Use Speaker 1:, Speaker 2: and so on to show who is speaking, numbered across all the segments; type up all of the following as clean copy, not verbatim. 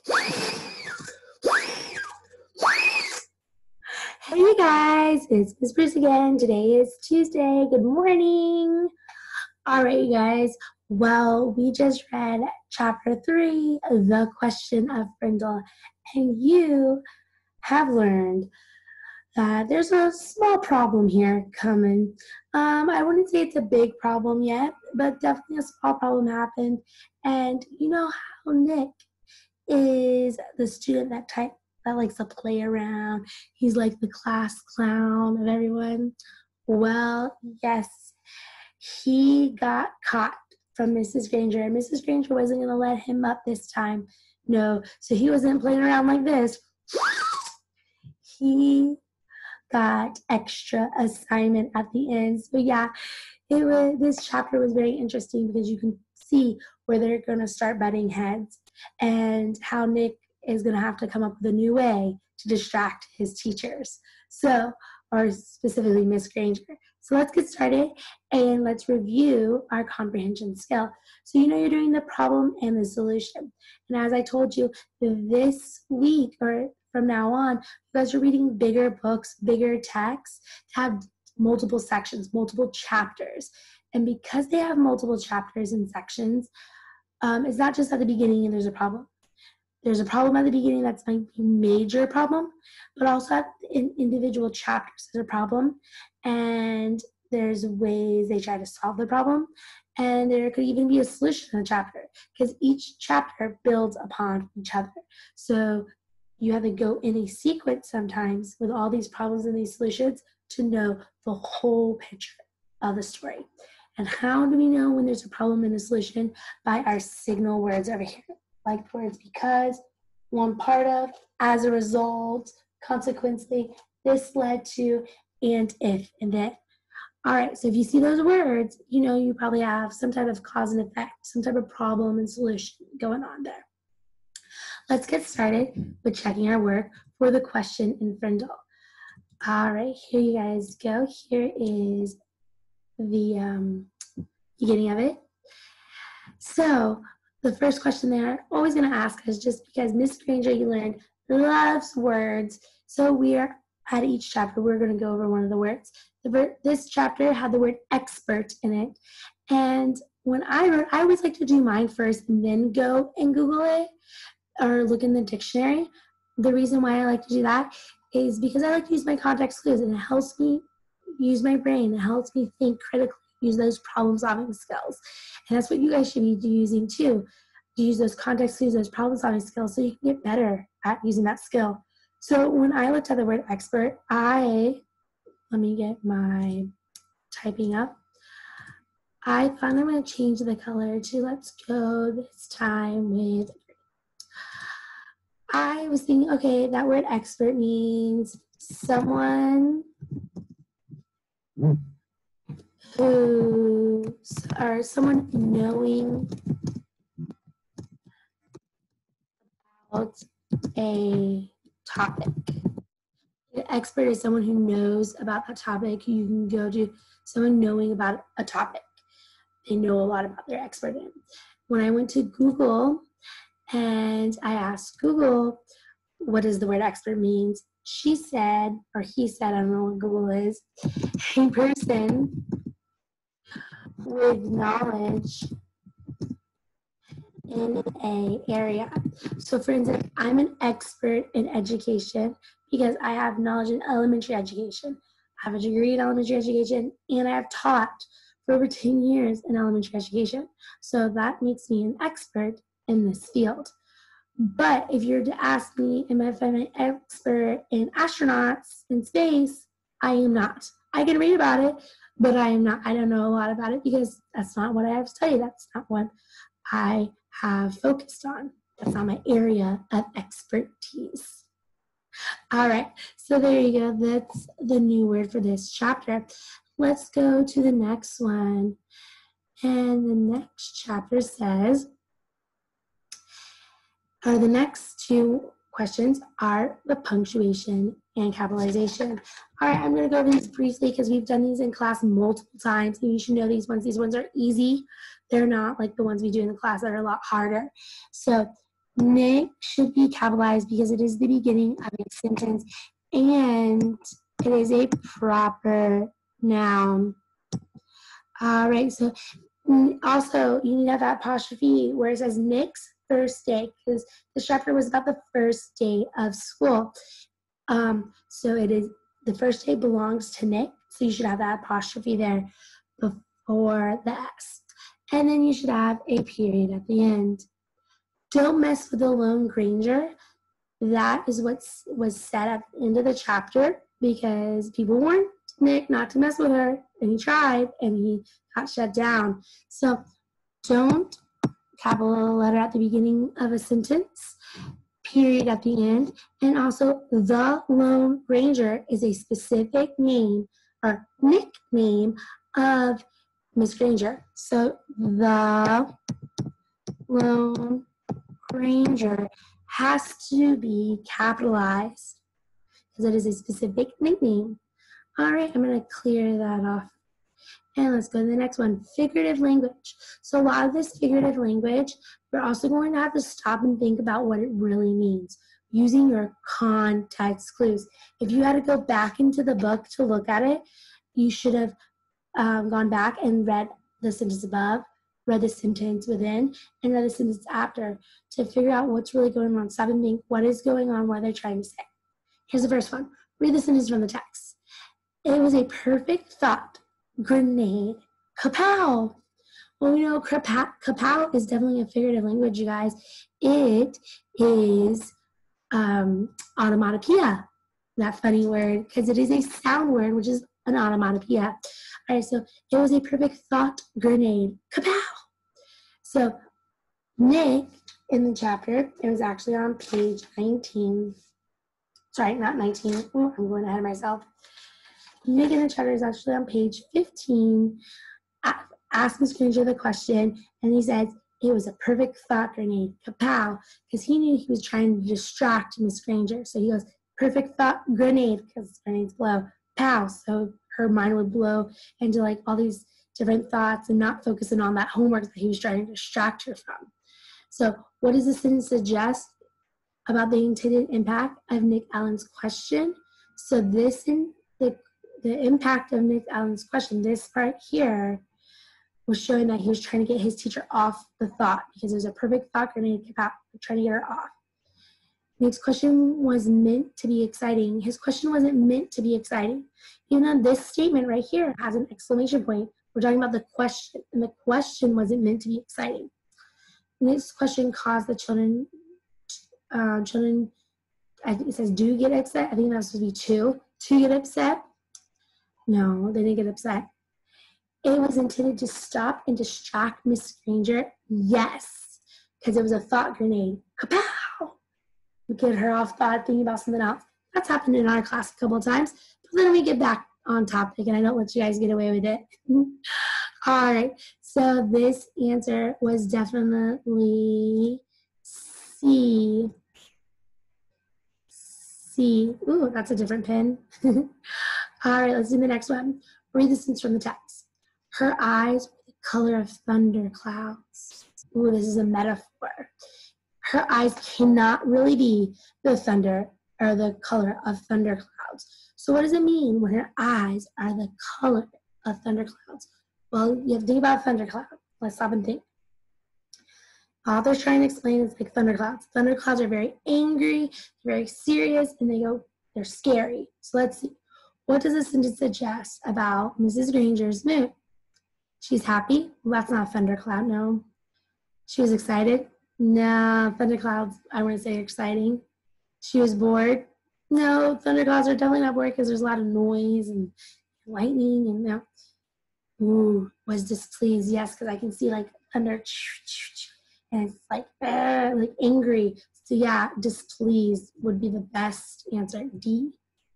Speaker 1: Hey you guys, it's Miss Bruce again. Today is Tuesday. Good morning. All right, you guys. Well, we just read chapter 3, The Question of Frindle, and you have learned that there's a small problem here coming. I wouldn't say it's a big problem yet, but definitely a small problem happened. And you know how Nick is the student that likes to play around. He's like the class clown of everyone. Well, yes, he got caught from Mrs. Granger, and Mrs. Granger wasn't going to let him up this time. No, so he wasn't playing around like this. He got extra assignment at the end. So yeah, this chapter was very interesting because you can see where they're going to start butting heads and how Nick is going to have to come up with a new way to distract his teachers. So, or specifically Miss Granger. So let's get started and let's review our comprehension skill. So you know you're doing the problem and the solution. And as I told you, this week or from now on, you guys are reading bigger books, bigger texts to have multiple sections, multiple chapters. And because they have multiple chapters and sections, it's not just at the beginning and there's a problem. There's a problem at the beginning that's a major problem, but also in individual chapters there's a problem, and there's ways they try to solve the problem, and there could even be a solution in the chapter because each chapter builds upon each other. So you have to go in a sequence sometimes with all these problems and these solutions to know the whole picture of the story. And how do we know when there's a problem and a solution? By our signal words over here, like the words because, one part of, as a result, consequently, this led to, and if, and then. All right, so if you see those words, you know you probably have some type of cause and effect, some type of problem and solution going on there. Let's get started with checking our work for the question in Frindle. All right, here you guys go. Here is the beginning of it. So the first question they're always going to ask us, just because Miss Granger, you learned, loves words. So we're at each chapter, we're going to go over one of the words. This chapter had the word expert in it. And when I wrote, I always like to do mine first and then go and Google it or look in the dictionary. The reason why I like to do that is because I like to use my context clues, and it helps me use my brain. It helps me think critically, use those problem-solving skills. And that's what you guys should be using too. Use those context clues, those problem-solving skills, so you can get better at using that skill. So when I looked at the word expert, let me get my typing up. I thought I'm going to change the color to, let's go this time with, I was thinking, okay, that word expert means someone or someone knowing about a topic. An expert is someone who knows about that topic. You can go to someone knowing about a topic. They know a lot about their expert in. When I went to Google and I asked Google, what does the word expert mean? She said, or he said, I don't know what Google is, a person with knowledge in an area. So for instance, I'm an expert in education because I have knowledge in elementary education. I have a degree in elementary education, and I have taught for over 10 years in elementary education. So that makes me an expert in this field. But if you're to ask me, am I an expert in astronauts in space? I am not. I can read about it, but I am not. I don't know a lot about it because that's not what I have studied. That's not what I have focused on. That's not my area of expertise. All right, so there you go. That's the new word for this chapter. Let's go to the next one. And the next chapter says, the next two questions are the punctuation and capitalization. All right, I'm going to go over these briefly because we've done these in class multiple times, and you should know these ones. These ones are easy. They're not like the ones we do in the class that are a lot harder. So Nick should be capitalized because it is the beginning of a sentence and it is a proper noun. All right, so also you need to have that apostrophe where it says Nick's first day, because this chapter was about the first day of school. So it is, the first day belongs to Nick, so you should have that apostrophe there before the S. And then you should have a period at the end. Don't mess with the lone Granger. That is what was said at the end of the chapter because people warned Nick not to mess with her, and he tried, and he got shut down. So don't, capital letter at the beginning of a sentence, period at the end, and also the Lone Ranger is a specific name or nickname of Miss Granger. So the Lone Ranger has to be capitalized because it is a specific nickname. All right, I'm going to clear that off. And let's go to the next one, figurative language. So a lot of this figurative language, you're also going to have to stop and think about what it really means using your context clues. If you had to go back into the book to look at it, you should have gone back and read the sentence above, read the sentence within, and read the sentence after to figure out what's really going on. Stop and think, what is going on, what they're trying to say. Here's the first one. Read the sentence from the text. It was a perfect thought. Grenade. Kapow. Well, we know kapow is definitely a figurative language, you guys. It is onomatopoeia, that funny word, because it is a sound word, which is an onomatopoeia. All right, so it was a perfect thought grenade. Kapow. So Nick in the chapter, it was actually on page 19. Sorry, not 19. Ooh, I'm going ahead of myself. Nick in the chapter is actually on page 15. Asked Miss Granger the question, and he says, it was a perfect thought grenade, kapow, because he knew he was trying to distract Miss Granger. So he goes, perfect thought grenade, because grenades blow, pow. So her mind would blow into like all these different thoughts and not focusing on that homework that he was trying to distract her from. So what does the sentence suggest about the intended impact of Nick Allen's question? So this in the impact of Nick Allen's question, this part here was showing that he was trying to get his teacher off the thought because it was a perfect thought grenade trying to get her off. Nick's question was meant to be exciting. His question wasn't meant to be exciting. Even though this statement right here has an exclamation point, we're talking about the question, and the question wasn't meant to be exciting. Nick's question caused the children, I think it says do get upset. I think that's supposed to be to get upset. No, they didn't get upset. It was intended to stop and distract Miss Granger. Yes, because it was a thought grenade. Kapow! Get her off thought, thinking about something else. That's happened in our class a couple of times. But then we get back on topic, and I don't let you guys get away with it. All right, so this answer was definitely C. C. Ooh, that's a different pen. All right, let's do the next one. Read the sentence from the text. Her eyes were the color of thunder clouds. Ooh, this is a metaphor. Her eyes cannot really be the thunder or the color of thunder clouds. So what does it mean when her eyes are the color of thunder clouds? Well, you have to think about a thunder cloud. Let's stop and think. Author's trying to explain it's like thunderclouds. Thunderclouds are very angry, very serious, and they're scary. So let's see. What does this sentence suggest about Mrs. Granger's mood? She's happy? Well, that's not a thundercloud, no. She was excited? No, thunderclouds, I wouldn't say exciting. She was bored? No, thunderclouds are definitely not bored because there's a lot of noise and lightning and no. Ooh, was displeased? Yes, because I can see like thunder, and it's like angry. So yeah, displeased would be the best answer. D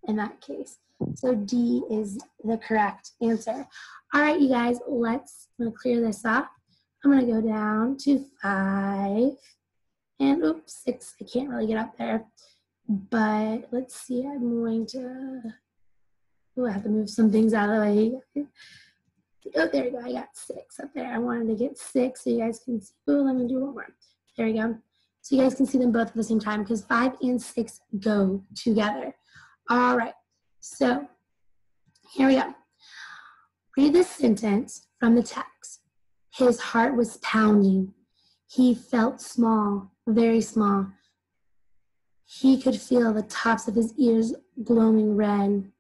Speaker 1: in that case. So D is the correct answer. All right, you guys, I'm gonna clear this up. I'm gonna go down to 5 and oops, 6. I can't really get up there, but let's see. I'm going to. Oh, I have to move some things out of the way. Oh, there you go. I got 6 up there. I wanted to get 6 so you guys can see. Oh, let me do one more. There we go. So you guys can see them both at the same time because 5 and 6 go together. All right, so here we go. Read the sentence from the text. His heart was pounding. He felt small, very small. He could feel the tops of his ears glowing red.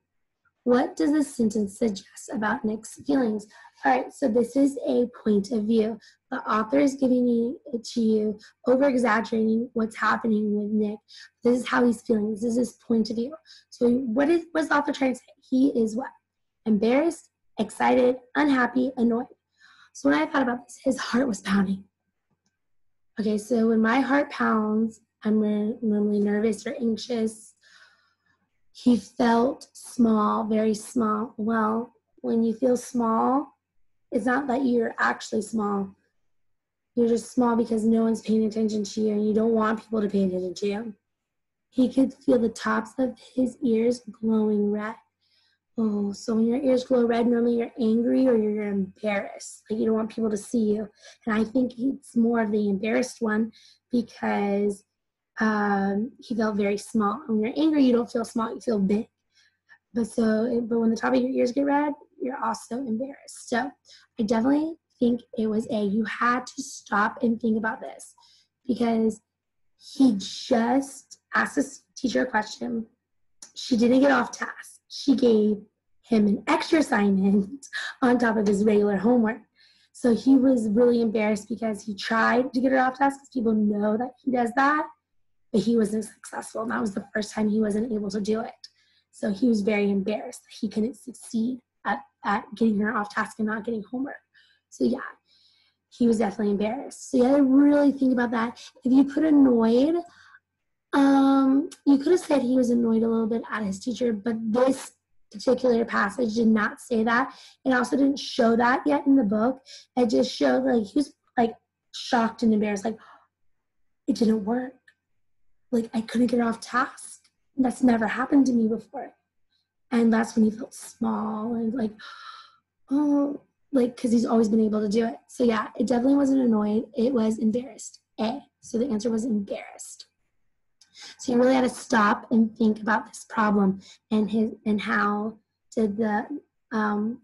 Speaker 1: What does this sentence suggest about Nick's feelings? All right, so this is a point of view. The author is giving it to you, over-exaggerating what's happening with Nick. This is how he's feeling. This is his point of view. So what's the author trying to say? He is what? Embarrassed, excited, unhappy, annoyed. So when I thought about this, his heart was pounding. Okay, so when my heart pounds, I'm normally nervous or anxious. He felt small, very small. Well, when you feel small, it's not that you're actually small. You're just small because no one's paying attention to you and you don't want people to pay attention to you. He could feel the tops of his ears glowing red. Oh, so when your ears glow red, normally you're angry or you're embarrassed. Like you don't want people to see you. And I think it's more of the embarrassed one because he felt very small. When you're angry, you don't feel small, you feel big. But when the top of your ears get red, you're also embarrassed. So I definitely think it was A. You had to stop and think about this because he just asked his teacher a question. She didn't get off task. She gave him an extra assignment on top of his regular homework. So he was really embarrassed because he tried to get her off task because people know that he does that, but he wasn't successful. And that was the first time he wasn't able to do it. So he was very embarrassed that he couldn't succeed at getting her off task and not getting homework. So yeah, he was definitely embarrassed. So you gotta really think about that. If you put annoyed, you could have said he was annoyed a little bit at his teacher, but this particular passage did not say that. It also didn't show that yet in the book. It just showed like he was like shocked and embarrassed, like it didn't work. Like I couldn't get off task. That's never happened to me before. And that's when he felt small and like, oh, like, because he's always been able to do it. So yeah, it definitely wasn't annoyed. It was embarrassed. A. So the answer was embarrassed. So you really had to stop and think about this problem and how did the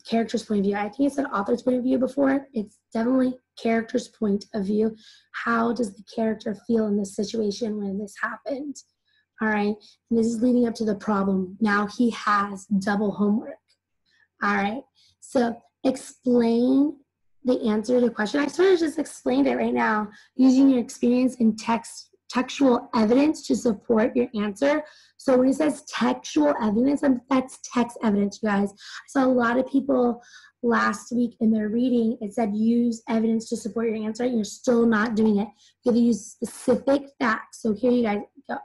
Speaker 1: character's point of view. I think it said author's point of view before. It's definitely character's point of view. How does the character feel in this situation when this happened? All right, and this is leading up to the problem. Now he has double homework. All right, so explain the answer to the question. I sort of just explained it right now using your experience in textual evidence to support your answer. So when it says textual evidence, that's text evidence, you guys. I saw a lot of people last week in their reading, it said use evidence to support your answer, and you're still not doing it. You have to use specific facts. So here you guys go.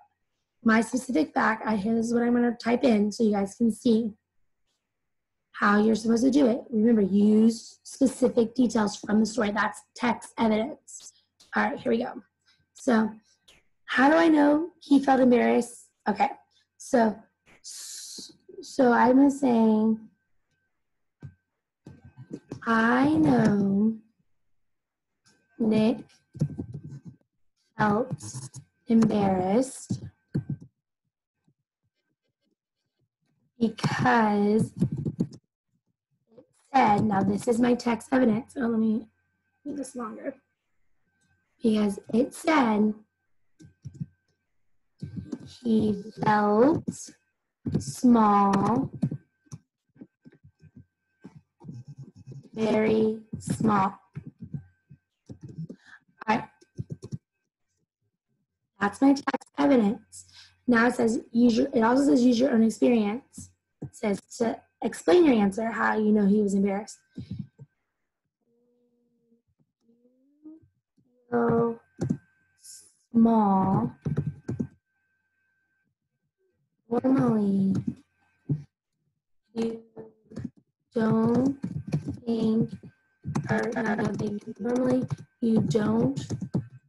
Speaker 1: My specific fact, here's what I'm going to type in so you guys can see how you're supposed to do it. Remember, use specific details from the story. That's text evidence. All right, here we go. So how do I know he felt embarrassed? Okay, so I'm going to say, I know Nick felt embarrassed because it said, now this is my text evidence. Oh, let me make this longer. Because it said he felt small, very small. All right. That's my text evidence. Now it says it also says use your own experience. It says to explain your answer, how you know he was embarrassed. You feel small. Normally, you don't think, normally you don't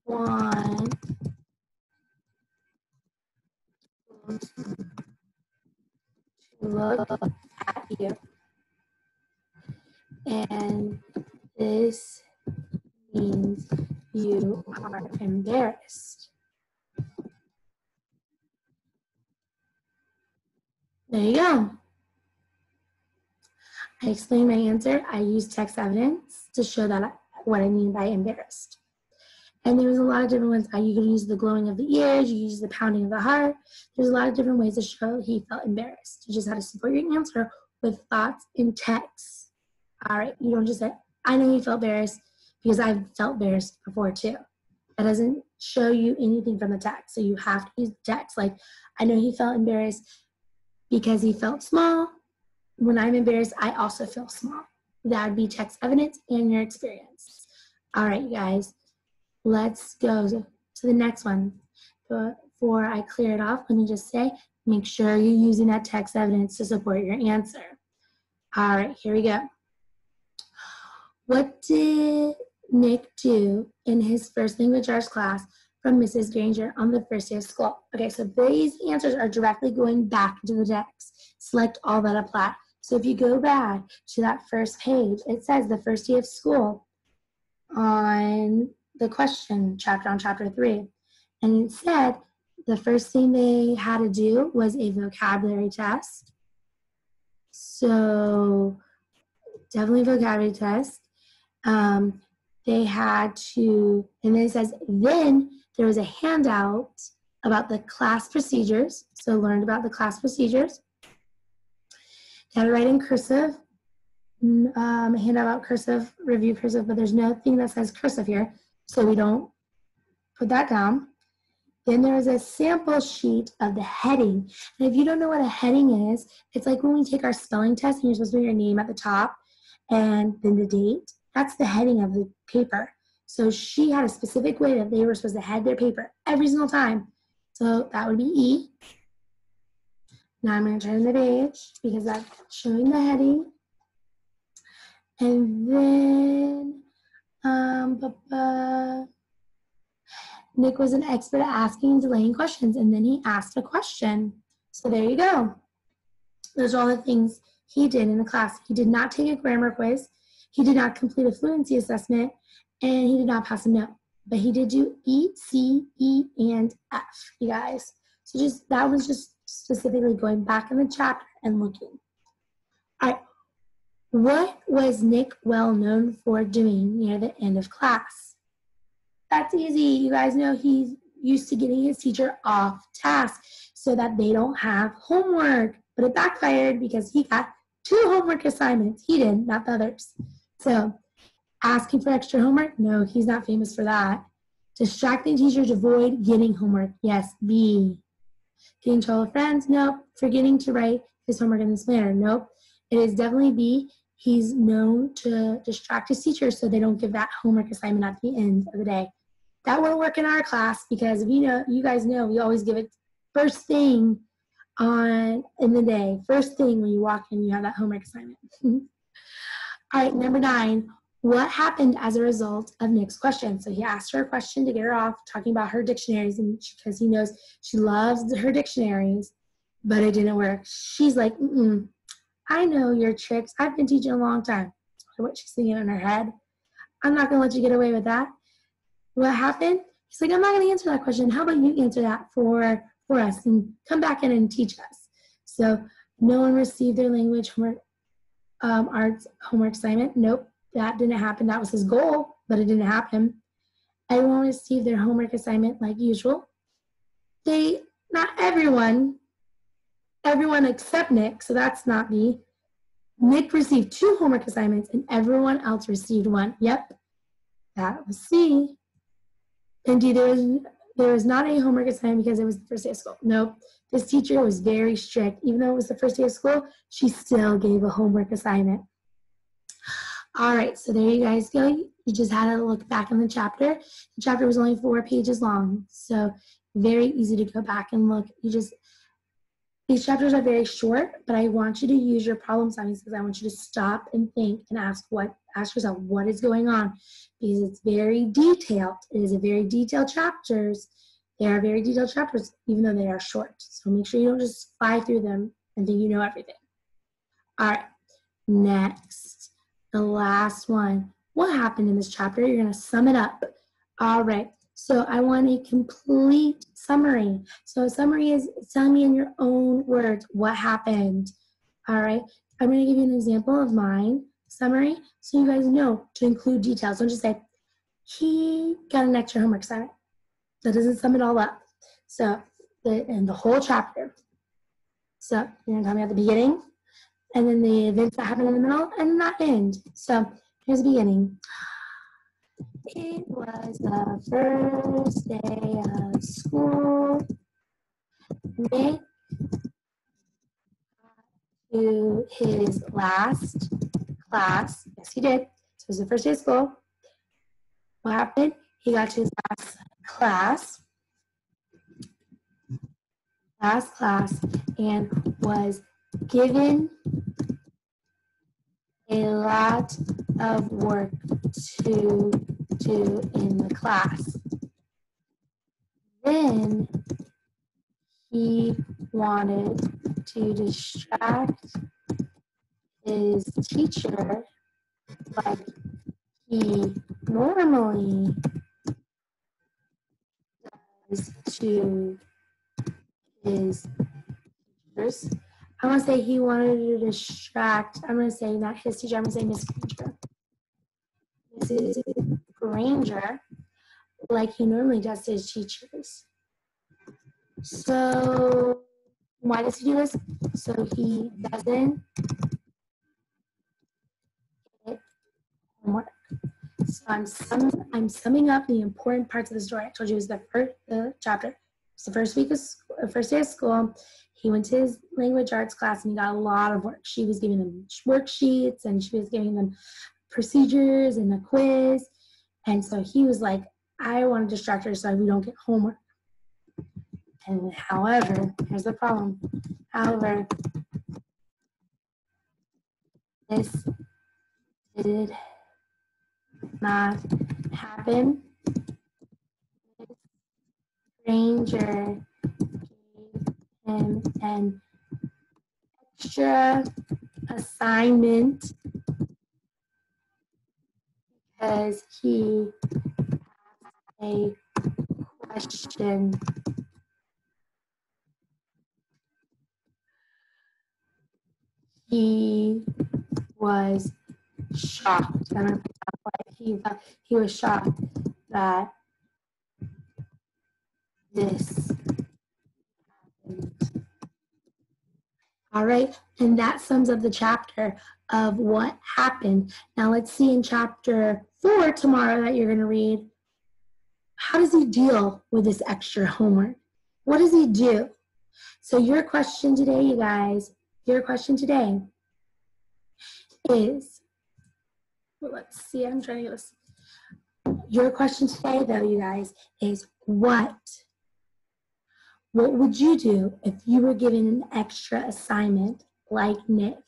Speaker 1: want to look at you. And this means you are embarrassed. I explain my answer. I use text evidence to show that what I mean by embarrassed. And there was a lot of different ones. You could use the glowing of the ears, you use the pounding of the heart. There's a lot of different ways to show he felt embarrassed. You just have to support your answer with thoughts in text. All right, you don't just say, I know he felt embarrassed because I've felt embarrassed before too. That doesn't show you anything from the text. So you have to use text. Like, I know he felt embarrassed because he felt small. When I'm embarrassed, I also feel small. That would be text evidence and your experience. All right, you guys. Let's go to the next one. Before I clear it off, let me just say, make sure you're using that text evidence to support your answer. All right, here we go. What did Nick do in his first language arts class from Mrs. Granger on the first day of school? Okay, so these answers are directly going back into the text. Select all that apply. So if you go back to that first page, it says the first day of school on the question chapter on chapter 3. And it said the first thing they had to do was a vocabulary test. So definitely vocabulary test. They had to, and then it says, then there was a handout about the class procedures. So learned about the class procedures. They had to write in cursive. Handout about cursive, review cursive, but there's nothing that says cursive here, so we don't put that down. Then there is a sample sheet of the heading. And if you don't know what a heading is, it's like when we take our spelling test and you're supposed to put your name at the top and then the date. That's the heading of the paper. So she had a specific way that they were supposed to head their paper every single time. So that would be E. Now I'm going to turn the page because that's showing the heading. And then Nick was an expert at asking and delaying questions, and then he asked a question. So there you go. Those are all the things he did in the class. He did not take a grammar quiz. He did not complete a fluency assessment, and he did not pass a note. But he did do E, C, E, and F, you guys. So just that was just specifically going back in the chapter and looking. All right. What was Nick well known for doing near the end of class? That's easy. You guys know he's used to getting his teacher off task so that they don't have homework. But it backfired because he got 2 homework assignments. He did, not the others. So asking for extra homework? No, he's not famous for that. Distracting teachers to avoid getting homework? Yes, B. Getting in trouble with friends? Nope. Forgetting to write his homework in this manner? Nope. It is definitely B. He's known to distract his teachers so they don't give that homework assignment at the end of the day. That won't work in our class because you guys know we always give it first thing in the day. First thing when you walk in, you have that homework assignment. All right, number 9. What happened as a result of Nick's question? So he asked her a question to get her off, talking about her dictionaries, and because he knows she loves her dictionaries, but it didn't work. She's like, I know your tricks. I've been teaching a long time. What she's thinking in her head. I'm not going to let you get away with that. What happened? He's like, I'm not going to answer that question. How about you answer that for us and come back in and teach us? So no one received their language homework, arts homework assignment. Nope, that didn't happen. That was his goal, but it didn't happen. Everyone received their homework assignment like usual. Not everyone except Nick, so that's not me. Nick received 2 homework assignments and everyone else received 1. Yep, that was C. And D, there was not a homework assignment because it was the first day of school. Nope, this teacher was very strict. Even though it was the first day of school, she still gave a homework assignment. All right, so there you guys go. You just had to look back in the chapter. The chapter was only 4 pages long, so very easy to go back and look. These chapters are very short, but I want you to use your problem solving skills. I want you to stop and think and ask yourself what is going on, because it's very detailed. It is a very detailed chapters. They are very detailed chapters, even though they are short. So make sure you don't just fly through them and think you know everything. All right, next, the last one. What happened in this chapter? You're going to sum it up. All right. So I want a complete summary. So a summary is telling me in your own words what happened. All right. I'm going to give you an example of mine summary so you guys know to include details. Don't just say, he got an extra homework assignment. That doesn't sum it all up. So, in the whole chapter. So, you're going to tell me at the beginning, and then the events that happen in the middle, and that end. So, here's the beginning. It was the first day of school. Nick to his last class. Yes, he did. So it was the first day of school. What happened? He got to his last class, and was given a lot of work to do in the class. Then he wanted to distract his teacher like he normally does to his teachers. I want to say he wanted to distract. I'm going to say not his teacher. I'm going to say Miss Granger. Mrs. Granger, like he normally does to his teachers. So why does he do this? So he doesn't get homework. So I'm summing up the important parts of the story. I told you it was the chapter. It's the first day of school. He went to his language arts class and he got a lot of work. She was giving them worksheets and she was giving them procedures and a quiz. And so he was like, I want to distract her so we don't get homework. And however, here's the problem. However, this did not happen. Granger gave him an extra assignment because he asked a question. He was shocked. I don't know if he was shocked that this happened. All right, and that sums up the chapter of what happened. Now let's see in chapter 4 tomorrow that you're going to read. How does he deal with this extra homework? What does he do? So your question today, you guys, your question today is, well, let's see, I'm trying to get this. Your question today, though, you guys, is what would you do if you were given an extra assignment like Nick?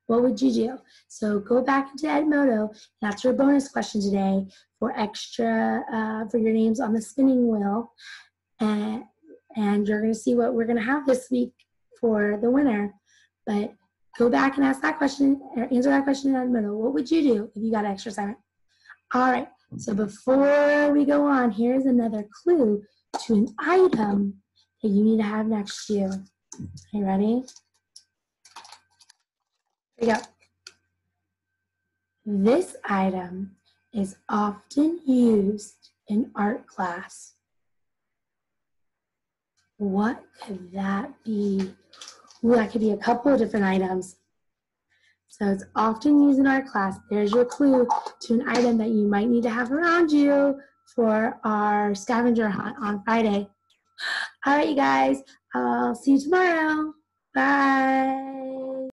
Speaker 1: What would you do? So go back into Edmodo. That's your bonus question today for extra, for your names on the spinning wheel. And you're going to see what we're going to have this week for the winner. But go back and ask that question, or answer that question in Edmodo. What would you do if you got an extra assignment? All right. So before we go on, here's another clue to an item that you need to have next to you. Are you ready? Here we go. This item is often used in art class. What could that be? Ooh, that could be a couple of different items. So it's often used in art class. There's your clue to an item that you might need to have around you for our scavenger hunt on Friday. All right, you guys. I'll see you tomorrow. Bye.